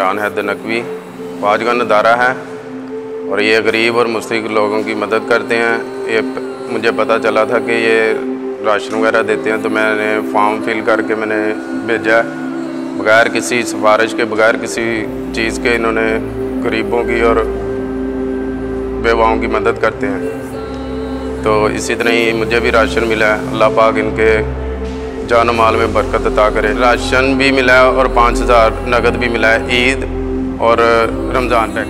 इमरान हैदर नकवी फ़ौज का अदारा है और ये गरीब और मुस्तहिक़ लोगों की मदद करते हैं। ये मुझे पता चला था कि ये राशन वगैरह देते हैं, तो मैंने फॉर्म फिल करके मैंने भेजा बग़ैर किसी सिफारिश के, बग़ैर किसी चीज़ के। इन्होंने गरीबों की और बेवाओं की मदद करते हैं। तो इसी तरह ही मुझे भी राशन मिला है। अल्लाह पाक इनके जान माल में बरकत अता करे। राशन भी मिला है और 5000 नगद भी मिला है ईद और रमज़ान पे।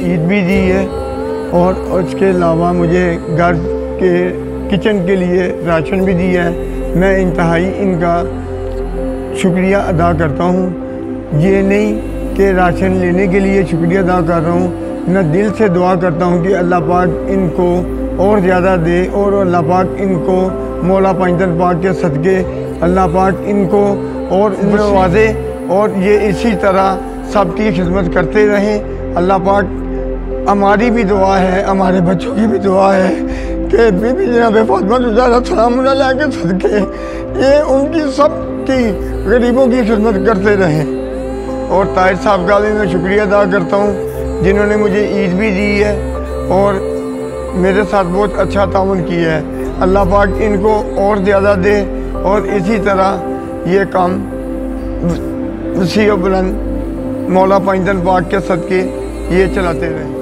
ईद भी दी है और उसके अलावा मुझे घर के किचन के लिए राशन भी दिया है। मैं इंतहाई इनका शुक्रिया अदा करता हूँ। ये नहीं कि राशन लेने के लिए शुक्रिया अदा कर रहा हूँ, मैं दिल से दुआ करता हूँ कि अल्लाह पाक इनको और ज़्यादा दे और अल्लाह पाक इनको मौला पंजतन पाक के सदक़े अल्लाह पाक इनको और नवाज़े और ये इसी तरह सबकी खिदमत करते रहें। अल्लाह पाक हमारी भी दुआ है, हमारे बच्चों की भी दुआ है कि बीबी जनाब फातिमा ज़हरा सलाम अलैहा के सदक़े ये उनकी सब की गरीबों की खिदमत करते रहें। और ताहिर साहब का भी मैं शुक्रिया अदा करता हूँ जिन्होंने मुझे ईद भी दी है और मेरे साथ बहुत अच्छा ताउन किया है। अल्लाह पाक इनको और ज़्यादा दे और इसी तरह ये काम वसी और बुलंद मौला पंजतन पाक के सदक़े ये चलाते रहें।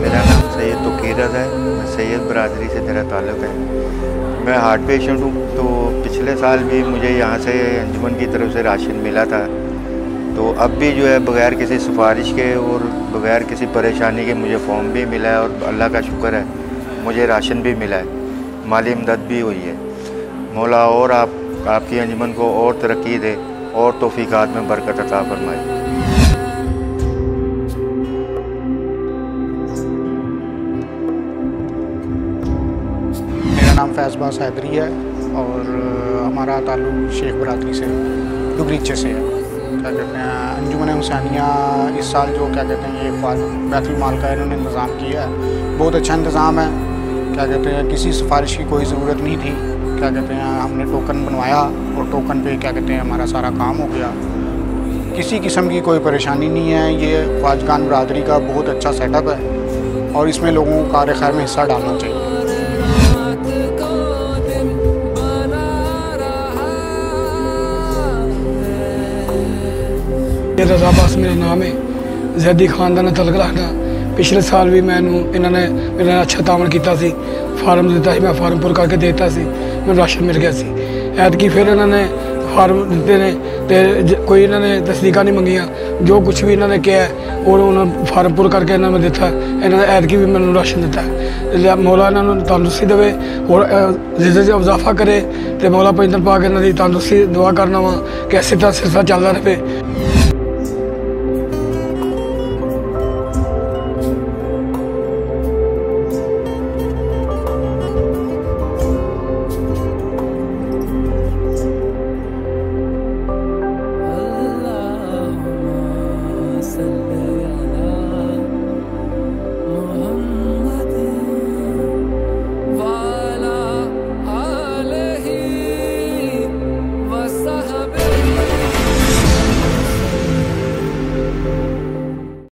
मेरा नाम सैयद तोकीरत है, सैयद बरादरी से मेरा ताल्लुक़ है। मैं हार्ट पेशेंट हूँ, तो पिछले साल भी मुझे यहाँ से अंजुमन की तरफ से राशन मिला था। तो अब भी जो है बग़ैर किसी सिफारिश के और बग़ैर किसी परेशानी के मुझे फॉर्म भी मिला है और अल्लाह का शुक्र है मुझे राशन भी मिला है, माली इमदद भी हुई है। मौला और आपकी अंजुमन को और तरक्की दे और तौफ़ीक़ात में बरकत अता फरमाए। नाम फैज़बाज़ हैदरी है और हमारा ताल्लुक़ शेख बरादरी से डुगरीचे से है। क्या कहते हैं अंजुमन हुसैनिया इस साल जो क्या कहते हैं ये बैतुल माल का इन्होंने इंतज़ाम किया है, बहुत अच्छा इंतज़ाम है। क्या कहते हैं किसी सिफारिश की कोई ज़रूरत नहीं थी। क्या कहते हैं हमने टोकन बनवाया और टोकन पे क्या कहते हैं हमारा सारा काम हो गया। किसी किस्म की कोई परेशानी नहीं है। ये ख्वाजगान बरादरी का बहुत अच्छा सेटअप है और इसमें लोगों को कार खैर में हिस्सा डालना चाहिए। रज़ा बास मेरा नाम है, जैदी खानदान तलक रखना। पिछले साल भी मैनू इन्होंने मेरा अच्छा तावन किया सी, फार्म दिता सी, मैं फार्म पुर करके देता सी, मैं राशन मिल गया सी। ऐतकी फिर इन्होंने फार्म दिते ने तो कोई इन्होंने तस्दीका नहीं मंगिया, जो कुछ भी इन्होंने किया है और उन्होंने फार्म पुर करके इन्होंने दिता। इन्होंने ऐतकी भी मैंने राशन दिता है। मौला इन्होंने तंदुरुस्ती देवे और इज़्ज़त इजाफा करे तो मौला पंजतन पाक इन्हों की तंदुरुस्ती दुआ करना वा कि इसी तरह सिलसिला चलता रहे।